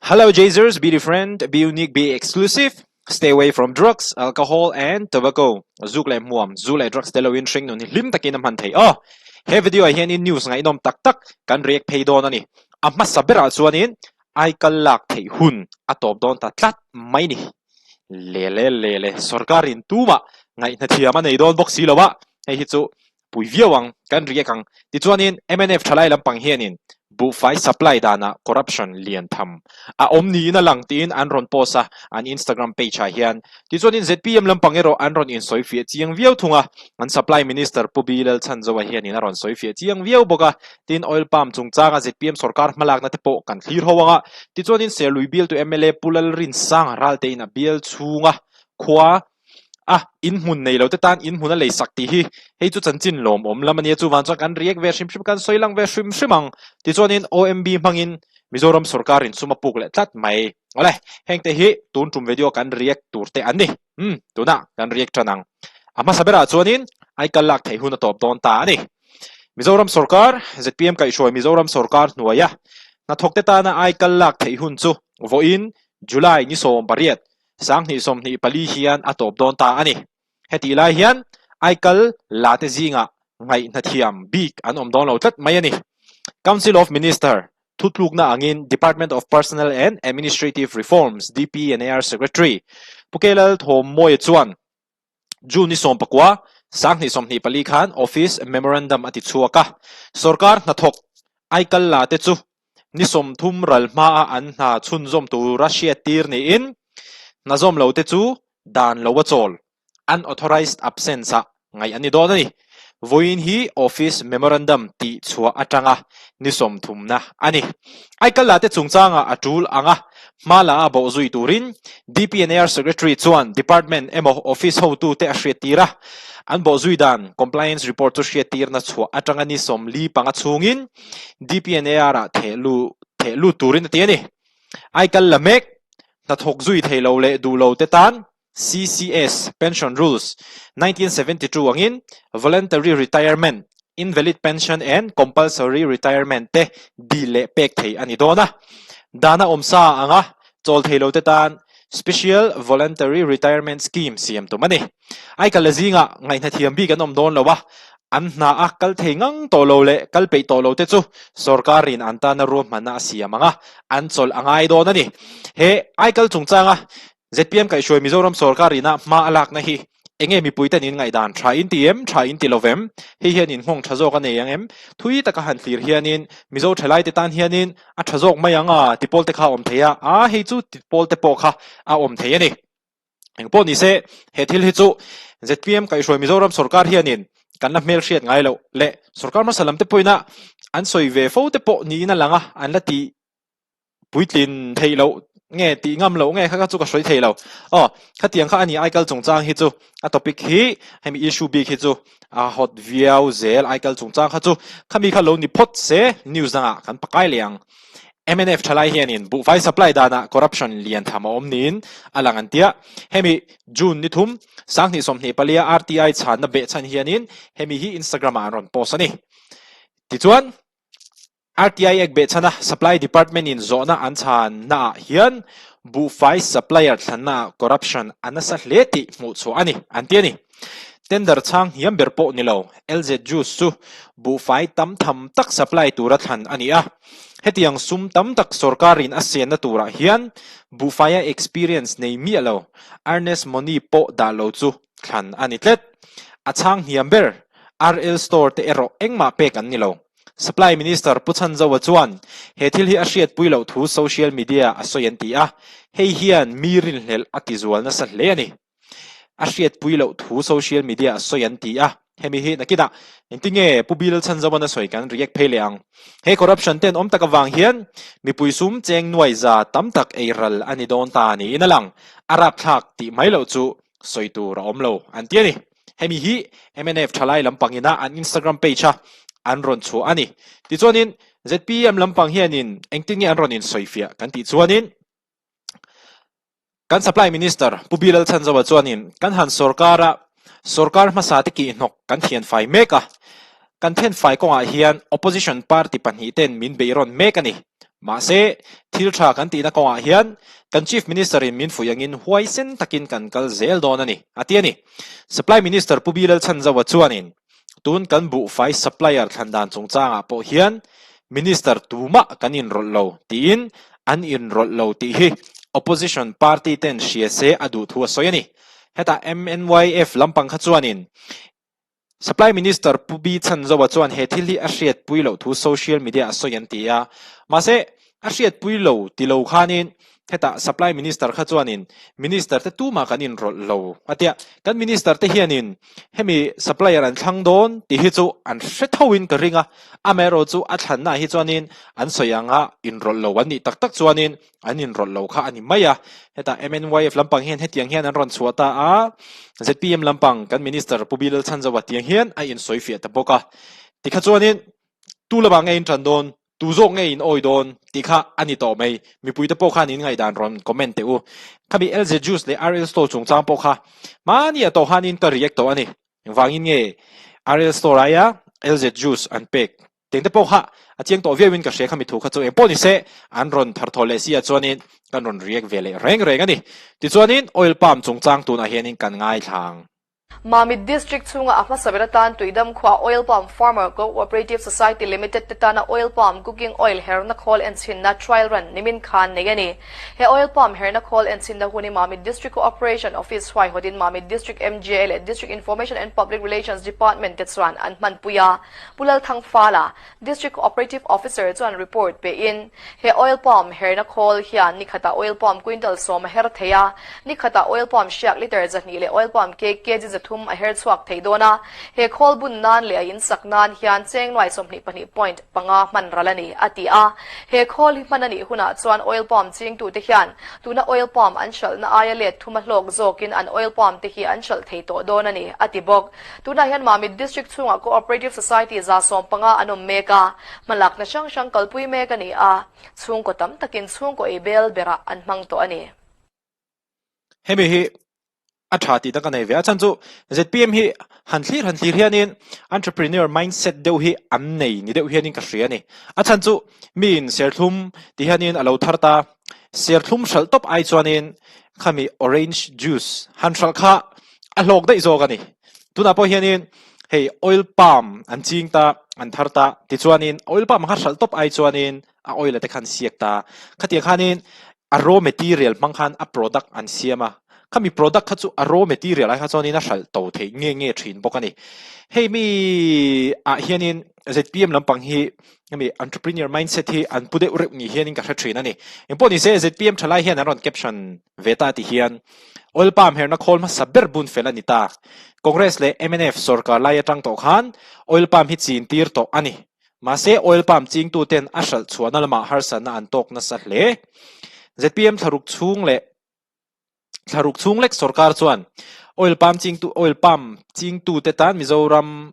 Hello, Jazers. Be different, be unique, be exclusive. Stay away from drugs, alcohol, and tobacco. Zuk muam, zule drugs delawin shing nun lim takin naman thay. Oh, he video ay in news nga inom tak kan react pay doon ani. Mas sabira suanin ay kalak thay hun atop doon tatlat may ni. Lele sorkarin tuma nga inatiyaman ay doon box sila ba. Ay hitso puivyawang kan react ang tituanin MNF chalay lang panghianin. Bufay supply dana corruption lian tham omni na lang tin anron posa an Instagram page ha hian tizonin ZPM lampangero anron in soifie chiang viau thunga an supply minister pubi Lalchhanzova'n hian in aron soifie chiang viau boka tin oil palm chungchanga ZPM sarkar malak na tepo kan thlir howanga tizonin selui bill to MLA pulal rin sang ralte in a bill chunga khwa inhmun nei lo te tan inhmun a leisak ti hi hei chu chanchin lom lamani chu wan chak an riek ve shim kan soilang ve shimang ti chonin OMB mangin Mizoram sarkarin sumapuk le tlat mai ole hengte hi tun tum video kan riek turte ani tuna kan riek chanang ama sabera chonin ai kalak thei hun top don ta ani Mizoram sarkar ZPM kai shoi Mizoram sarkar nuaya na thokte ta na ai kalak thei hun chu voin July ni som pariat sang ni som ni pali hian atop don ta ani heti lai hian aikal late zinga ngai na thiam big an don lo tlat mai ani Council of Minister thutluk na angin Department of Personnel and Administrative Reforms DP&AR Secretary pukelal thom moi chuan June ni som pakwa sang ni som ni pali khan office memorandum ati chuaka sarkar na thok aikal late chu ni som thum ral ma an na chun zom tu Russia tir ni in nazom lo te chu dan lo wachol unauthorized absence ngai ani don ani voin hi office memorandum ti chua atanga ni som thumna ani aikal late chungchanga atul anga mala bo zui turin DP&AR secretary chuan department emo office ho tu te ashretira an bo zui dan compliance report to shetir na chua atanga ni som li panga chungin DP&AR thelu turin ti ani aikal lamek na thok zui thelo le du lo te tan CCS pension rules 1972 angin voluntary retirement invalid pension and compulsory retirement te dile pek thei ani dona dana omsa anga chol thelo te tan special voluntary retirement scheme CM to mani ai kalazinga ngai na thiam bi kan om don lowa an na akal thengang tolo le kalpe tolo te chu sarkarin anta na ro mana siamanga an chol angai don ani he aikal chungchanga ZPM kai shoi Mizoram sarkarina ma alak na hi enge mi puitan in ngai dan tha in tilovem hi hian in hong thazok ane yang thui taka han thlir hianin mizo thalai te tan hianin a thazok mayanga tipol te kha om theya hei chu tipol te po kha a om theya ni engpo ni se he thil hi chu ZPM kai shoi Mizoram sarkar hianin kan la mel hriat ngai lo le sarkar ma salam te poina an soi ve fo te po ni na langa an la ti puitlin theilo nghe ti ngam lo nghe kha chu ka soi theilo khatiang kha ani aikal chungchang hi chu a topic hi hemi issue big hi chu a hot viau zel aikal chungchang kha chu khami kha lo ni phot se news anga kan pakai liang MNF thalai hianin bufai supply dana corruption lian thama omnin alangantia hemi June ni thum sang ni som ni palia RTI chan na be chan hianin hemi hi Instagram aron post ani tichuan RTI ek be chana supply department in zona an chan na hian bufai supplier thana corruption anasa leti mu chu ani antiani tender chang hiam berpo nilo LZ juice su bufai tam tham tak supply tura than ani hetiang sum tam tak sarkarin asian na tura hian bufaya experience nei mi alo Ernest Moni po dalo chu than ani tlet achang hiam ber RL store te ero engma pe kan nilo Supply Minister Lalchhanzova'n chuan he thil hi a hriat puilo thu social media asoyan ti hei hian mirin hlel atizual na sa hle ani a hriat puilo thu social media asoyan ti hemi hi nakida intinge pubi Lalchhanzova'n na soi kan react pheleang he corruption ten om takawang hian mi puisum cheng nuai za tamtak eiral ani don ta ni inalang arap thak ti mailo chu soitu ra omlo antiani hemi hi MNF thalai lampangina an Instagram page anron chu ani ti chuanin ZPM lampang hianin engtingi anron in soifia kan ti chuanin kan supply minister pubi Lalchhanzova'n chuanin kan han sarkar masati ki nok kan thian fai meka kan then fai ko hian opposition party panhi ten min beiron mekani ma se thil tha kan ti na ko a hian kan chief minister in min fuyangin huai sen takin kan kal zel don ani atiani supply minister pubi Lalchhanzova'n chuanin tun kan bu fai supplier thandan chungchanga po hian minister tuma kanin rollo tin an in rollo ti hi opposition party ten siase adu thu soyani heta MNYF lampang kha chuanin supply minister pubi Lalchhanzova'n chuan he thil hi a hriat puilo thu social media soyan tia mase a hriat puilo tilo khanin heta supply minister kha chuanin minister te tuma kanin rollo atia kan minister te hianin hemi supplier an thangdon ti hi chu an hrethoin ka ringa amero chu a thlanna hi chuanin an soyanga in rollo ani tak tak chuanin an in rollo kha ani maya heta MNYF lampang hian hetiang hian an ron chuata a ZPM lampang kan minister pubi Lalchhanzova'n tiang hian a in soifia ta boka ti kha chuanin tulaba nge in thandon tuzo nge in oidon tikha ani to mai mi puite po khan in ngai dan ron comment te u kami Jazers le RL store chungchang po kha mani to hanin ka react to ani wangin nge RL store aya Jazers an pek tengte po kha achiang to viewin ka she khami thu kha chu em po ni se an ron thar thole sia chuanin kan ron react vele reng ani ti chuanin oil palm chungchang tu na hianin kan ngai thlang Mami District Chunga Ahma Sabiratan Tuidam Kwa Oil Palm Farmer Cooperative Society Limited Titana Oil Palm Cooking Oil Herna Call and Sinna Trial Run Nimin Khan Negani He Oil Palm Herna Call and Sinna Huni Mami District Cooperation Office Hwai Hodin Mami District MGL District Information and Public Relations Department Tetsuan and Manpuya Pulal Thangfala District Cooperative Officer Chuan Report Be in He Oil Palm Herna Call Hian Nikata Oil Palm Quintal Soma Hertheya Nikata Oil Palm Shak Liter Zatnile Oil Palm KG Zatum a her swak theidona he call bun nan le in saknan hian cheng noi somni pani point panga man ralani atia he call manani huna chuan oil palm ching tu te hian tuna oil palm anshal na aya le thuma hlok zokin an oil palm te hi anshal theito donani atibok tuna hian mami district chunga cooperative society za som panga anom meka malak na shang kalpui meka ni a chung ko tam takin chung ko ebel bera an mang to ani hemi hi athati ta kanai via chanchu ZPM hi hanthlir hianin entrepreneur mindset deuh hi an nei ni deuh hianin ka hriani a chanchu min serthum ti hianin alo tharta serthum shaltop ai chuanin khami orange juice hanshal kha a hlok dai zo gani tuna po hianin hey oil palm an chingta an tharta ti chuanin oil palm har shaltop ai chuanin a oil te khan siekta khati khanin a raw material mangkhan a product an siama kami product khachu a raw material ai khachoni na shal to the nge thin bokani hey mi a hianin ZPM lampang hi mi entrepreneur mindset hi an pude urep ni hianin ka thrin ani imponi se ZPM thalai hian aron caption veta ti hian oil palm herna khol ma saber bun felani ta congress le MNF sarkar lai atang to khan oil palm hi chin tir to ani ma se oil palm ching tu ten ashal chuana lama harsan na an tok na sa hle ZPM tharuk chung lek sarkar chuan oil palm ching tu te tan Mizoram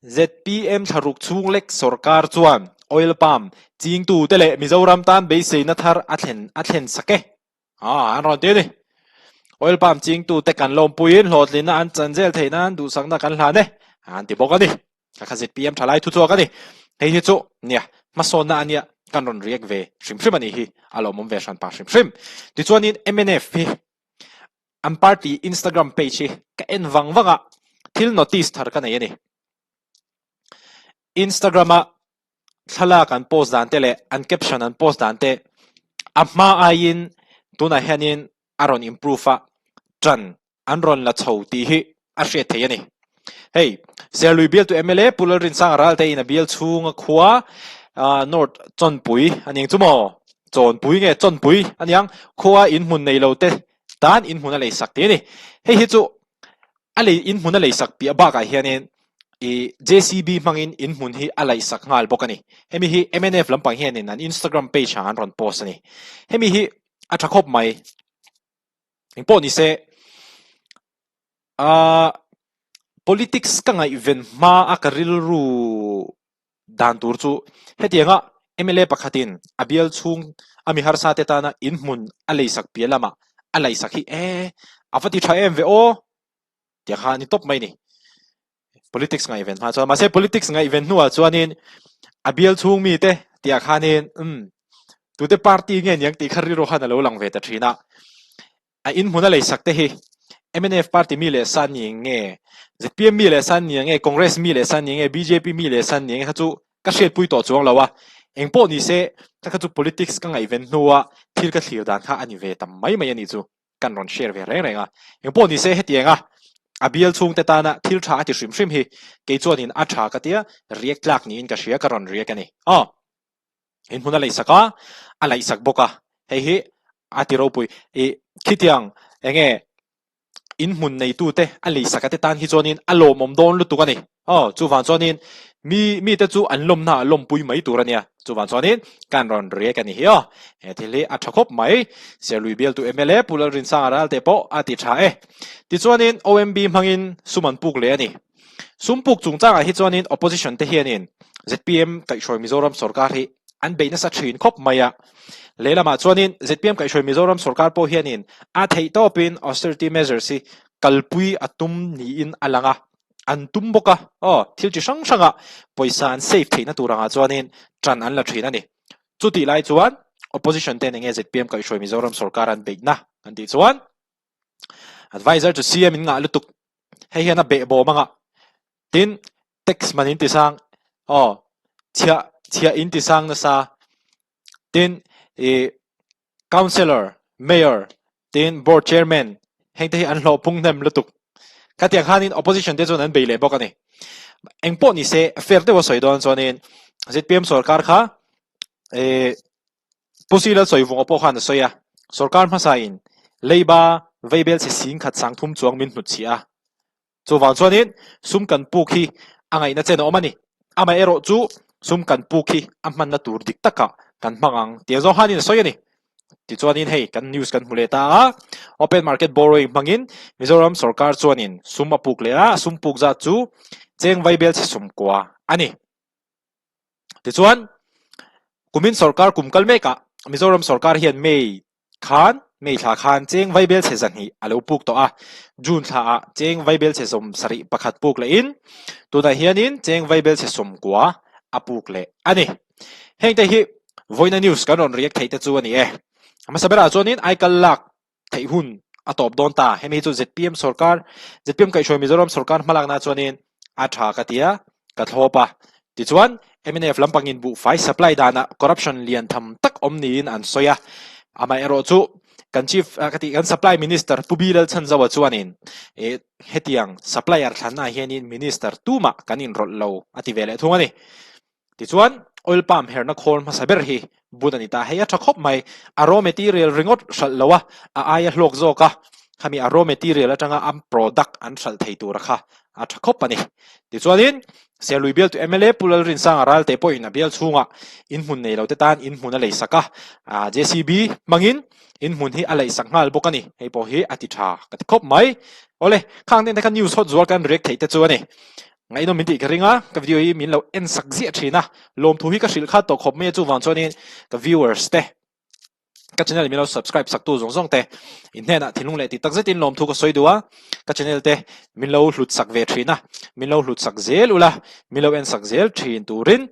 ZPM tharuk chung lek sarkar chuan oil palm ching tu te le Mizoram tan be se na thar athen sake an ron te ni oil palm ching tu te kan lom puin hlotlina an chanjel theina an du sangna kan hla ne an ti bokani ka ZPM thalai thu chu ka ni hei hi chu nia masona ania kan ron react ve shrim ani hi alomom ve shan pa shrim ti chuanin MNF hi am party Instagram page hi ka en wanga thil notice thar ka nei ani Instagram a thala kan post dan te le an caption an post dan te amma ain tuna hianin aron improve a tran an ron la chho ti hi a hre thei ani hey Serlui bill to MLA pulal rin sang ral te in a bill chung khua North Chon Pui aning chumo Chon Pui nge Chon Pui aniang khua inhmun nei lo te tan inhmun a leisak te ni hei hi chu ale inhmun a leisak pi aba ka hianin JCB mangin inhmun hi a leisak ngal bokani hemi hi MNF lampang hianin an Instagram page han ron post ani hemi hi a thakop mai ingpo ni se politics ka ngai event ma akaril ru dan tur chu hetianga MLA pakhatin abial chung ami har sa te ta na inhmun alaisak pialama alaisak hi afati tha em ve o ti kha ni top mai ni politics ngai event ma so ma se politics ngai event nuwa chuanin abial chung mi te tia khanin tu te party nge yang ti khari ro khana lo lang ve ta thina a in hmuna leisak te hi MNF party mi le san ni nge ZPM mi le san ni nge Congress mi le san ni nge BJP mi le san ni nge kha chu ka hriat pui to chuang lawa engpo ni se kha chu politics ka ngai ven nuwa thil ka thlir dan kha ani ve tam mai mai ani chu kan ron share ve reng renga engpo ni se hetianga abial chung te ta na thil tha ati hrim hrim hi ke chuan in a tha ka tia riak tlak ni in ka hria ka ron riak ani in hmuna leisaka a leisak boka hei hi ati ro pui khitiang enge in hmun nei tu te a leisaka te tan hi chuanin a lom om don lu tu ani chu van chuanin mi te chu an lom na lom pui mai tur ania chu van chuanin kan ron riak ani hi he thili a thakop mai se lui bel tu MLA pulal rin sang aral te po ati tha ti chuanin OMB mangin suman puk le ani sumpuk chungchanga hi chuanin opposition te hianin ZPM kai shoi Mizoram sarkar hi an beina sa thin khop maya lelama chuanin ZPM kai shoi Mizoram sarkar po hianin a thei topin austerity measures si kalpui atum ni in alanga an tumboka thil chi sang sanga poisa an save theina turanga chuanin tran an la thina ni chuti lai chuan opposition te nge ZPM kai shoi Mizoram sarkar an beina an ti chuan advisor to CM in nga lutuk hei hiana be bo manga tin tax manin ti sang chia in ti sang na sa tin councillor mayor tin board chairman heng te an lo pung nem lutuk katia khanin opposition te chon an beile bokani engpo ni se fair te wa soidon chonin ZPM sarkar kha pusilal soivung opo khan soya sarkar masain leiba veibel se sing khat sang thum chuang min hnuchia chu wang chuanin sum kan pukhi angai na chen omani ama ero chu sum kan pukhi amman na tur dik taka kan mangang tia zo hanin soyani ti chuanin hei kan news kan muleta open market borrowing mangin Mizoram sarkar chuanin sum apuk le sum puk za chu cheng veibel se sum kwa ani ti chuan kumin sarkar kumkal meka Mizoram sarkar hian mei thla khan cheng veibel se zan hi alo puk to June thla cheng veibel se som sari pakhat puk le in tuna hianin cheng veibel se som kwa apuk le ani hengte hi voina news kan on react theite chu ani ama sabera chonin aikal lak thei hun atop don ta hemi chu ZPM sarkar ZPM kai shoi Mizoram sarkar malak na chonin a tha ka tia ka thlopa ti chuan MNF lampangin bu fai supply dana corruption lian tham tak omni in an soya ama ero chu kan chief kan supply minister pubi Lalchhanzova'n chuanin hetiang supplier thlanna hianin minister tuma kanin rol lo ati vele thungani ti chuan oil palm herna khol ma saber hi bunani ta heya thakhop mai a raw material ringot hral lowa a aya hlok zoka khami a raw material atanga am product an hral thei tur kha a thakhop ani ti chuanin selui bel tu MLA pulal rin sang aral te po ina bel chunga in hun nei lo te tan in hun a leisaka JCB mangin in hun hi a leisak ngal bokani hei po hi ati tha kat khop mai ole khang den kan news hot zual kan rek thei te chu ani ngai no min ti kringa ka video hi min lo en sak zia thina lom thu hi ka hril kha to khop me chu wan chonin ka viewers te ka channel min lo subscribe sak tu zong zong te in hena thinung le ti tak zetin lom thu ka soidua ka channel te min lo hlut sak ve thina min lo hlut sak zel ula min lo en sak zel thin turin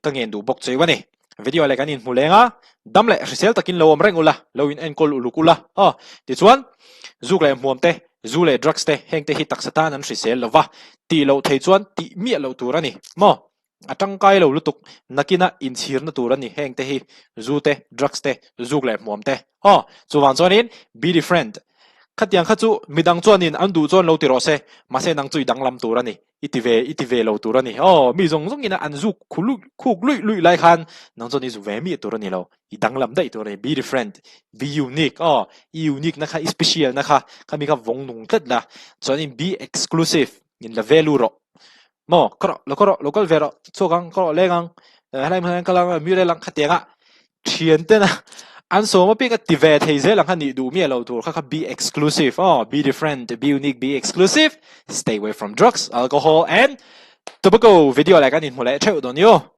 ka ngen du bok cheiwani video le kanin mulenga damle risel takin lo om reng ula lo in enkol ulukula ti chuan zukle muam te zule drugs te hengte hi taksatan an risel lova ti lo thei chuan ti mi lo turani mo atang kai lo lutuk nakina inchir na turani hengte hi zute drugs te zukle muam te chuwan chonin be different khatiang khachu midang chuanin andu chon lo ti ro se mase nang chui danglam turani itive lo turani mi zong zong ina anzu khuk lui lai khan nang choni zu ve mi turani lo I danglam dai turani be different be unique unique na kha special na kha khami kha vong nung tat la chonin be exclusive in the value ro mo local vero chokang ko lengang halai man kalang mi le lang khatenga thian te na an so ma pi ka tive thei ze lang hani du mi lo tur kha be exclusive be different be unique be exclusive stay away from drugs alcohol and tobacco video like an in mole cheu don yo